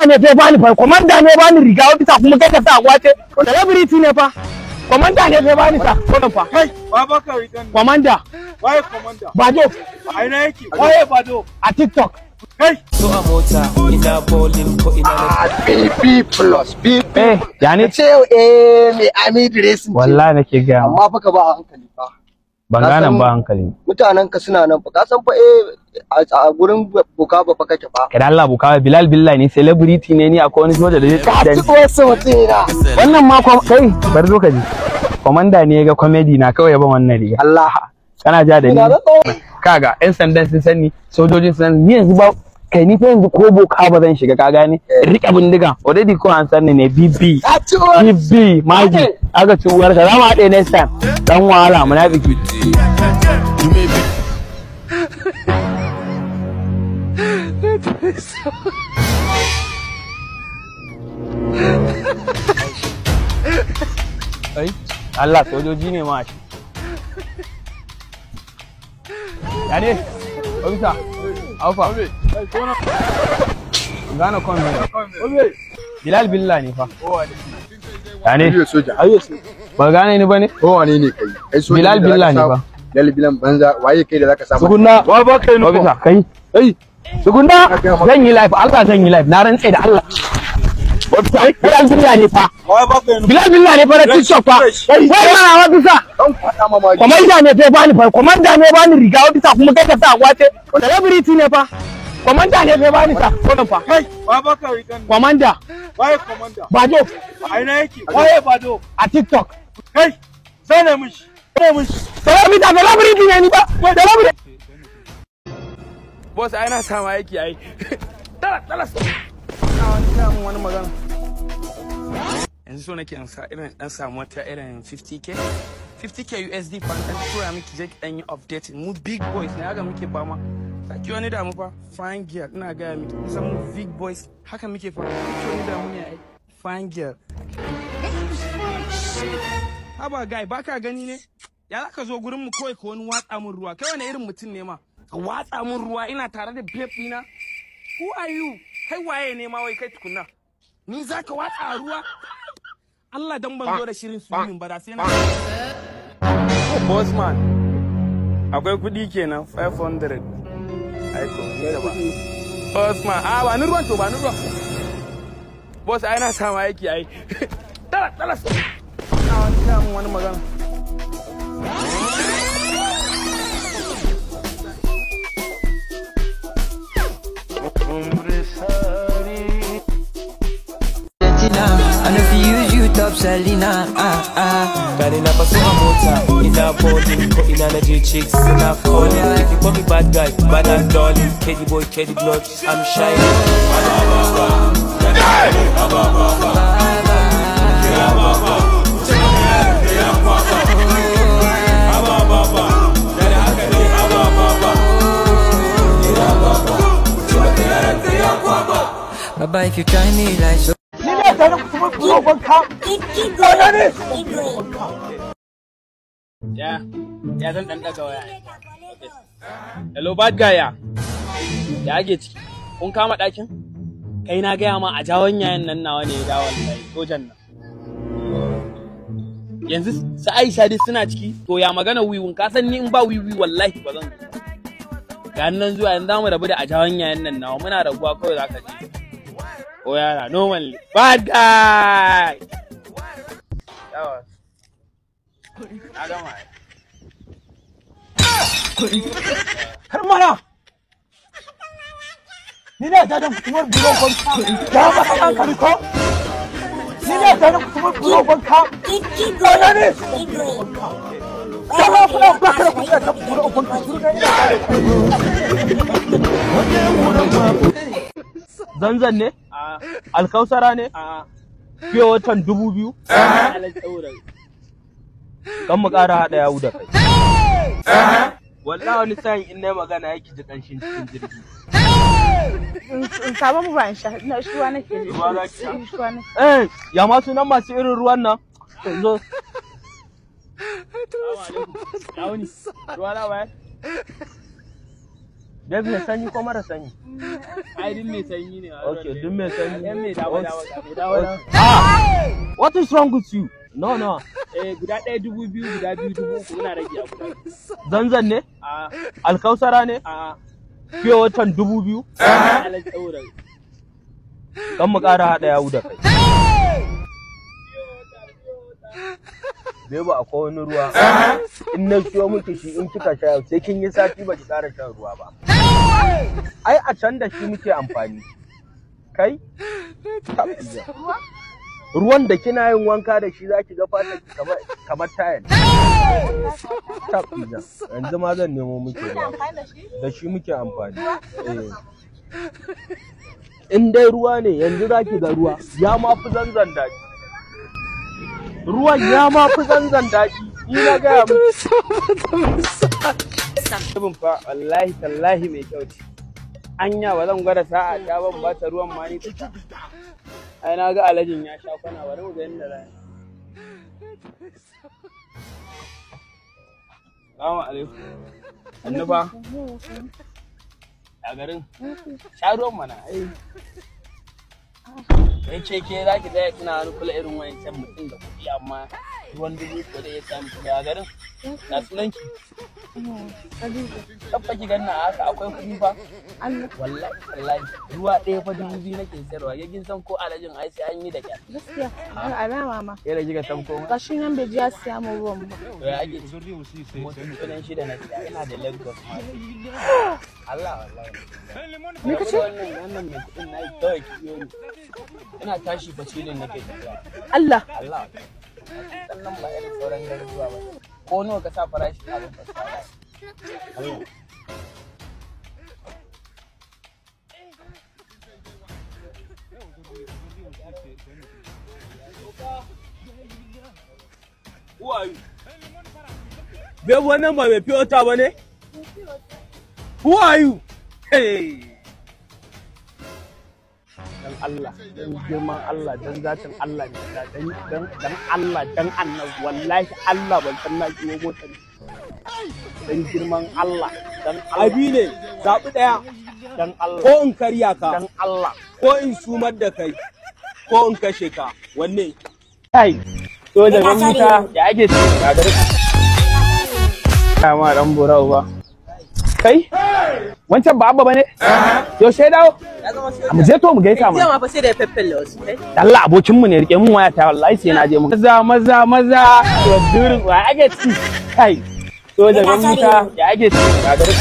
ne fa bani fa komanda ne bani riga wata kuma kai ka sa gwace celebrity ne fa komanda ne fa bani sa wannan fa kai baba ka rigan komanda waye komanda Bado a ina yake waye Bado a TikTok kai so a mota ina bowling ko ina BP yani ce me ami dressing wallahi nake ga amma fa ka ba hankali fa ban ganan ba hankali mutanen ka suna nan fa ka san fa a gurin buka ba fa kake fa kada Allah buka Bilal billahi ne celebrity ne ni akwai wani soja da ka ci wasu mutina wannan ma kai bar zo ka ji komanda ne ga comedy na kawai ban wannan riga Allah kana ja da ni kaga yan sandan sun sani sojojin sun sani ni yanzu ba kai ni fa yanzu ko boka ba zan shiga ka gane rike bindiga already ko an sanni ne BB maji aga ci uwar ka zama haɗe next time dan wahala munafiki ai Allah sojoji ne ma shi yani obisa alfa gana kon ne Bilal Billah ne fa yani ba gane ni bane ko wane ne kai ai so Bilal Billah ne fa Bilal Billah banza waye kai da zaka samu sugunna wa ba kai ni obisa kai sugunna zan yi live Allah zan yi live na rantsa da Allah Bilal Billah ne fa Bilal Billah ne fa na TikTok fa wai mana wa bisa komanda ne fa bani fa komanda ne bani riga wata kuma kai ka sa gwace celebrity ne fa komanda ne fa bani sa wannan fa kai baba ka rigan komanda waye komanda Bado a ina yake waye Bado a TikTok kai sai ne mishi celebrity ne ni ba celebrity boss ai na sama yake ai dala wani magana yanzu so nake dan samu wata irin 50k USD fa dan tura miki je ki dan yi update mu big boys ne haka muke fama saki wani damu fa fine girl ina ga miki kusan mu big boys haka muke fama saki wani damu ne ai fine girl haba guy baka gani ne ya zaka zo gurin mu kawai ka wani watsa mun ruwa kai wani irin mutum ne ma ka watsa mun ruwa ina tare da babe dina who are you kai waye ne ma wai kai tukunna ni zaka watsa ruwa Allah dan ban zo da shirin swimming ba da sai na boss man akwai kudi kenan 500 aiko ne da ba boss man ba ni ruwan to ba ni ruwan boss ai na sama yake ai dala na wani magana I know if you use you top Selena, Gani na paso a mota, ina bowling, ko ina na J chicks, ina calling. If you call me bad guy, bad as darling. Kedi boy, Kedi blood, I'm shining. Baba, if you try me like so. Ya zan dan daga waya. Hello bad guy ya ake ciki. Kun kama ɗakin? Kai na gaya ma a jawon yayan nan nawa ne ya dawo wallahi sojan nan. Yanzu su Aisha dai suna ciki to ya magana wiwun ka san ni in ba wiwi wallahi ba zan. Ga nan zuwa yanzu zamu rabu da a jawon yayan nan nawa muna raguwa kawai zaka je. Oh yeah, normally. Bad guy! Hermana! Ni ne da kuma bulo banka. Ya ba kan kariko. Ni ne da kuma bulo banka. Ya ne. Sama fa ba ka ku ta bulo banka. Zanzan ne? Alkausara ne? Fiye watan 2000? Kan mu ƙara haɗa yawu da kai. Wallahi wani sa'in in na magana yake ji ƙanshin cikin jirgi. Sabon ba in sha, ina shuwa nake ji. Shuwa nake. Ya ma sunan masu irin ruwan nan? Zo. Ruwa na baya? Dai mai sanyi ko mara sanyi? Ai din mai sanyi ne. Okay, duk mai sanyi. Yan mai dawo. What is wrong with you? No. Guda ɗaya 2000, guda biyu 3000 muna rage a guda. Zanzan ne? A Alkausara ne? a Fiye watan 2000? alaji saboda. Kan mu ƙara haɗa yawu da kai. Beba akwai wani ruwa. In na siyo miki shi in kika sha sai kin yi sati ba ki ƙara shan ruwa ba. Ai a can da shi muke amfani. Kai? Tafiya. Ruwan da kina yin wanka da shi za ki ga fatar ki kamar tayar. Tafiya. Yanzu ma zan nemo miki ruwa. Da shi muke amfani. In dai ruwa ne yanzu za ki ga ruwa ya ma fi zanzan daɗi. Ruwan ya ma fi zanzan daɗi. Ni na gaya miki. Sabon fa wallahi tallahi mai kyau ce. Anya ba zan gwada sa'a ta ban ba ta ruwan ma ni ta. Ai na ga alajin ya sha kwana bari mu ga yanda za. Assalamu alaikum. Annuba. A garin. Sha ruwan mana ai. Kai ce ke za ki tsaya kina wani kula irin wayancan mutum da kuɗi amma ruwan dubu ko da ya samu ki a garin. Na sunan ki. Tabba ki ganna haka akwai kuɗi fa. Wallahi ruwa ɗaya fa 2000 nake sayarwa. Ya kin san ko alajin ai sai an yi da kyar. Gaskiya. Alama ma. Sai da kika san ko ma. Gashi nan bai ji ya siya mu ruwan ba. To ya ake kuɗin shi da na siya ina da Lagos ma. Allah wallahi. Me kace? Wannan mai kuɗin nayi kawai kiyo ni. Ina tashi facilin nake tafiya. Allah. Sannan ba irin sauran garuruwa ba. Ko nawa ka sa farashi abin fasara. Allah. Who are you? Bai wannan ba mai fiyota ba ne? Who are you? Hey! Dan Allah, dan girman Allah, dan zatin Allah ne, dan Allah, dan annabi, wallahi Allah ban san na kiwo motar. Dan girman Allah, dan Allah. Abi ne, zaɓi ɗaya. Dan Allah. Ko in karya ka. Dan Allah. Ko in sumar da kai. Ko in kashe ka. Wanne? Kai. So da gwamnati da ake ci a garin. Kama dan burau ba. Kai? Wancan ba abba bane? Yaushe dawo? Mu je to mu gaita mu. Jiya ma fa sai da feffelle wasu kai. Allah abokin mu ne rike mun waya ta wallahi sai na je mu. Maza. To durin wa ake ci. Kai. So da gwamnati da ake ci a garin.